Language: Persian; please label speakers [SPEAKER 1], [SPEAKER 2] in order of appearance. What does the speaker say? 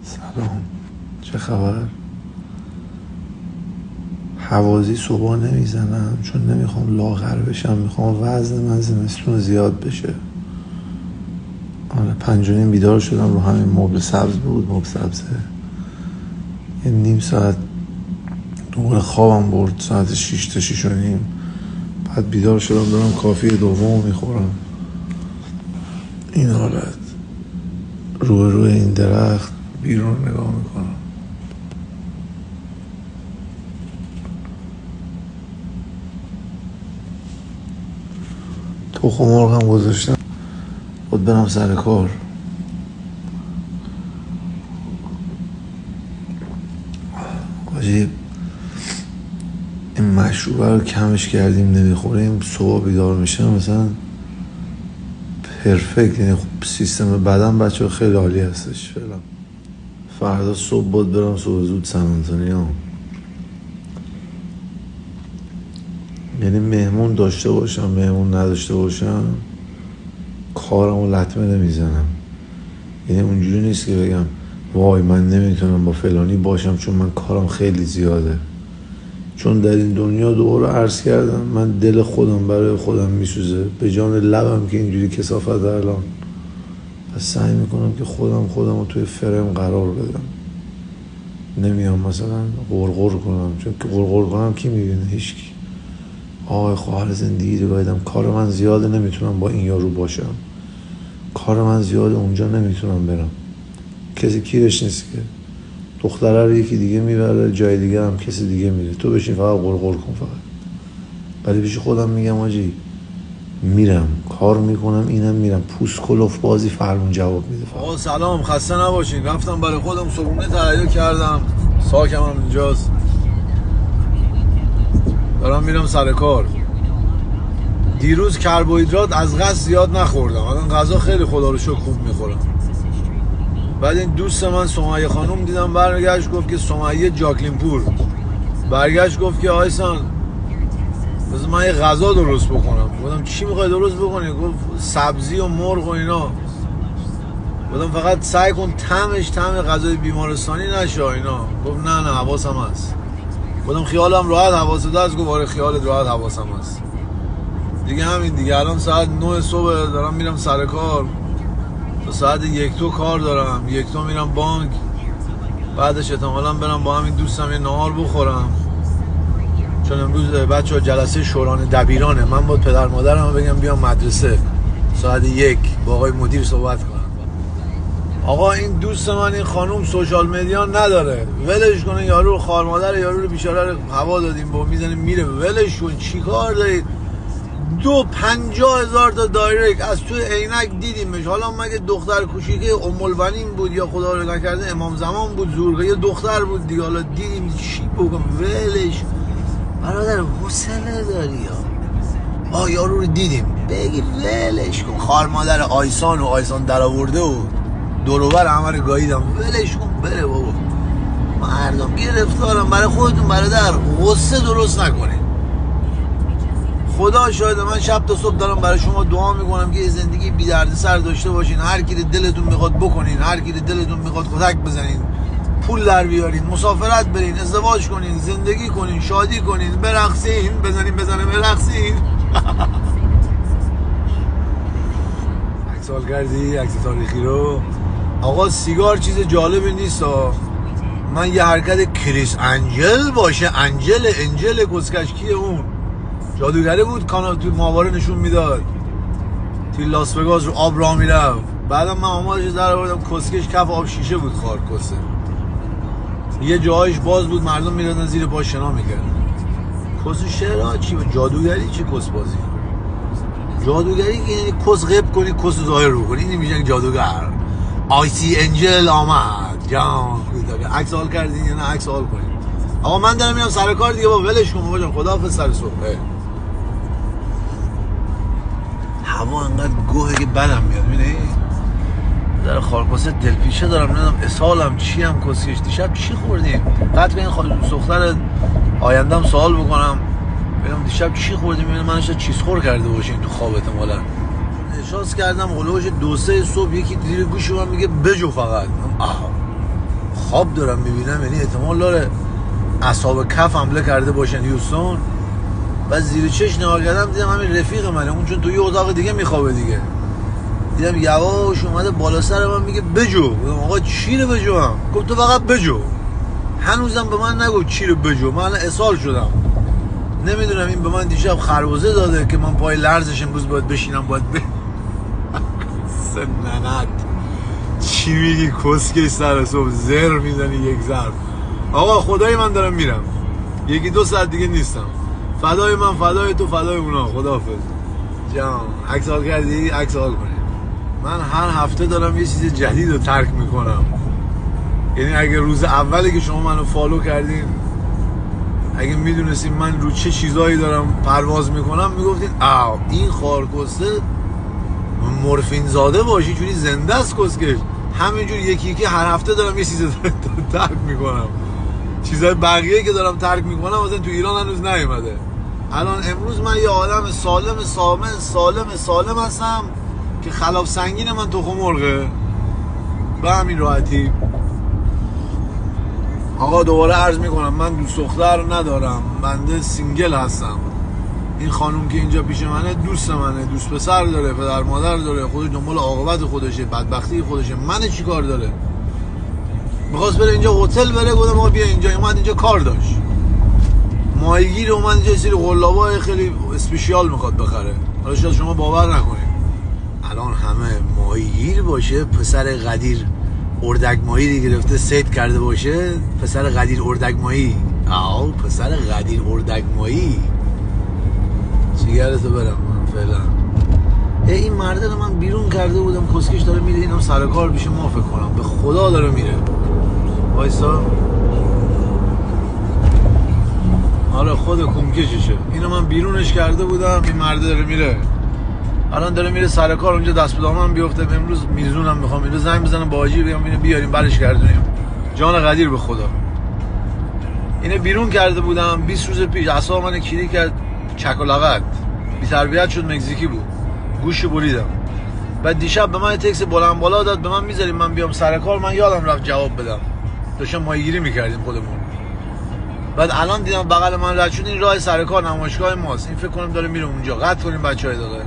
[SPEAKER 1] سلام، چه خبر؟ حوازی صبح نمیزنم چون نمیخوام لاغر بشم، میخوام وزن من زمستون زیاد بشه. آره 5:30 بیدار شدم، رو همین مبل سبز بود، مبل سبزه. یه نیم ساعت دوباره خوابم برد، ساعت 6 تا 6:30. بعد بیدار شدم دارم کافی دوم میخورم. این حالت روی این درخت بیرون نگاه میکنم. تخم مرغم گذاشتم، خود برم سر کار. حاجی این مشروبه رو کمش کردیم نمیخوریم، صبح بیدار میشم مثلا پرفکت. یعنی سیستم بدن بچه خیلی عالی هستش فعلا. فردا صبح باید برم صبح زود سن آنتونیو. یعنی مهمون داشته باشم مهمون نداشته باشم کارمو لطمه نمیزنم. یعنی اونجوری نیست که بگم وای من نمیتونم با فلانی باشم چون من کارم خیلی زیاده. چون در این دنیا دوباره عرض کردم من دل خودم برای خودم میسوزه به جان لبم که اینجوری کثافت الان. پس سعی میکنم که خودم رو توی فرم قرار بدم. نمیام مثلا غرغر کنم، چون که غرغر کنم کی میبینه؟ هیچکی. آقای خواهر زندگی رو بایدم، کار من زیاده نمیتونم با این یارو باشم، کار من زیاده اونجا نمیتونم برم. کسی کیرش نیست که دختره رو یکی دیگه میبره جای دیگه هم کسی دیگه میره، تو بشین فقط غرغر کن فقط. ولی پیش خودم میگم آجی میرم کار میکنم، اینم میرم پوست کلوف بازی فرمون جواب میده.
[SPEAKER 2] آقا سلام، خسته نباشین. رفتم برای خودم صبحونه تهیه کردم، ساکم هم اینجاست، دارم میرم سر کار. دیروز کربوهیدرات از قصد زیاد نخوردم، الان غذا خیلی خدا رو شکر خوب میخورم. بعد این دوست من سمیه خانم دیدم برگشت گفت که سمیه جاکلین پور برگشت گفت که آیسان بذار من یه غذا درست بکنم. گفتم چی میخوای درست بکنی؟ گفت سبزی و مرغ و اینا. گفتم فقط سعی کن طعم غذای بیمارستانی نشه اینا. گفت نه حواسم هست. گفتم خیالم راحت، حواست هست؟ گفت آره خیالت راحت، حواسم هست. دیگه همین دیگه. الان ساعت 9 صبح دارم میرم سر کار، تا ساعت 1-2 کار دارم، 1-2 میرم بانک، بعدش احتمالاً برم با همین دوستم یه نهار بخورم، چون امروز بچه‌ها جلسه شوران دبیرانه. من با پدر مادرم بگم بیام مدرسه ساعت 1 با آقای مدیر صحبت کنم. آقا این دوست من این خانوم سوشال مدیا نداره، ولش کنه. یارو خار مادر یارو رو بیچاره رو هوا دادیم با میزنیم میره، ولش کن. چیکار دارید؟ 50,000 تا دایرکت از تو عینک دیدیمش. حالا مگه دختر کوچیکه ام البنین بود یا خدا رو نکرده امام زمان بود زورگه یه دختر بود دیگه، حالا دیدیم چی بگم؟ ولش برادر، حوصله داری یا یارو رو دیدیم بگی ولش کن. خار مادر آیسان در آورده و دور و بر همه رو گاییدم، ولش کن بره بابا. مردم گرفتارم. برای خودتون برادر غصه درست نکنید. خدا شاید من شب تا صبح دارم برای شما دعا میکنم که زندگی بی دردسر داشته باشین، هر کی دلتون میخواد بکنین، هر کی دلتون میخواد کتک بزنین، پول در بیارین، مسافرت برین، ازدواج کنین، زندگی کنین، شادی کنین، برقصین، بزنین برقصین. عکس کردی عکس تاریخی رو. آقا سیگار چیز جالبی نیست من یه حرکت کریس انجل باشه، انجل کسکش کیه اون؟ جادوگره بود کانال تو ماهواره نشون میداد، توی لاس وگاس رو آب راه میرفت. بعدم من آمادش در آوردم کسکش کف آب شیشه بود، خار کسه. یه جاهایش باز بود، مردم میرادن زیر پا شنا میکردن. کس شعرها چی؟ جادوگری چی؟ کس بازی. جادوگری که یعنی کس غیب کنی، کس ظاهر رو کنی، این میشن جادوگر. آیسی انجل آمد جان. عکس حال کردین یا نه؟ عکس حال کنین. آقا من دارم میرم سر کار دیگه، با ولش کن بابا جان، خداحافظ سر صبح. هوا انقدر گوهه که بدم میاد. میدونی در خارکاسه دلپیشه دارم، نمیدونم اسهالم چی هم کسیش. دیشب چی خوردیم؟ قطع به این دختر آیندم سوال بکنم ببینم دیشب چی خوردیم، ببینم منش چیز خور کرده باشین تو خواب. احتمالاً نشاست کردم هلوش 2-3 صبح یکی زیر گوش من میگه بجو فقط. خواب دارم میبینم، یعنی احتمال داره اصحاب کف حمله کرده باشن هیوستون. بعد زیر چش نگاه کردم دیدم همین رفیق منه، اون چون توی اتاق دیگه میخوابه دیگه. دیدم یواش اومده بالا سر من میگه بجو. گفتم آقا چی رو بجوام؟ گفت تو فقط بجو. هنوزم به من نگفت چی رو بجو. من اسهال شدم، نمیدونم این به من دیشب خربزه داده که من پای لرزش امروز باید بشینم باید سننت چی میگی کسکش سر صبح زر میزنی یک ضرب. آقا خدای من دارم میرم، یکی دو ساعت دیگه نیستم. فدای من، فدای تو، فدای اونا. خداحافظ جان. عکس حال کردی؟ عکس حال کنی. من هر هفته دارم یه چیز جدید رو ترک میکنم. یعنی اگه روز اولی که شما منو فالو کردین، اگه میدونستین من رو چه چیزایی دارم پرواز میکنم، میگفتین آو این خارکسته مورفین زاده باشی چونی زنده است کسکش. همینجور یکی یکی هر هفته دارم یه چیز ترک میکنم. چیزای بقیه که دارم ترک میکنم مثلا تو ایران هنوز نیومده. الان امروز من یه آدم سالم هستم که خلاف سنگین من تخم مرغه. به همین راحتی. آقا دوباره عرض میکنم من دوست دختر ندارم، بنده سینگل هستم. این خانوم که اینجا پیش منه دوست منه، دوست پسر داره، پدر مادر داره، خودش دنبال عاقبت خودشه، بدبختی خودشه. من چی کار داره؟ میخواست بره اینجا هتل بره، گفتم آقا بیا اینجا. اومد اینجا کار داشت، ماهیگیر اومد اینجا، سری قلابای خیلی اسپیشیال میخواد بخره. حالا شاید شما باور نکنید الان همه ماهیگیر باشه، پسر قدیر اردک ماهی گرفته سید کرده باشه، پسر قدیر اردک ماهی. آو پسر قدیر اردک ماهی. سیگارتو برم من فعلا. این مرده رو من بیرون کرده بودم، کسکش داره میره، اینم سر کار پیش ما فکر کنم. به خدا داره میره. وایسا. حالا خود کمکششه. اینو من بیرونش کرده بودم، این مرده داره میره. الان داره میره سر کار، اونجا دست به دامن بیفته. امروز میزونم میخوام اینو زنگ بزنم با حاجی بگم اینو بیاریم برش گردونیم. جان قدیر به خدا. اینو بیرون کرده بودم 20 روز پیش، اعصاب من کیری کرد، چک و لغت. بی تربیت شد، مکزیکی بود. گوشو بریدم. بعد دیشب به من تکس بلند بالا داد، به من میذاریم من بیام سر کار. من یادم رفت جواب بدم. داشتم ماهیگیری میکردیم خودمون. بعد الان دیدم بغل من رد شد، این راه سر کار نمایشگاه ماست. این فکر کنم داره میره اونجا. قطع کنیم بچهای داغه.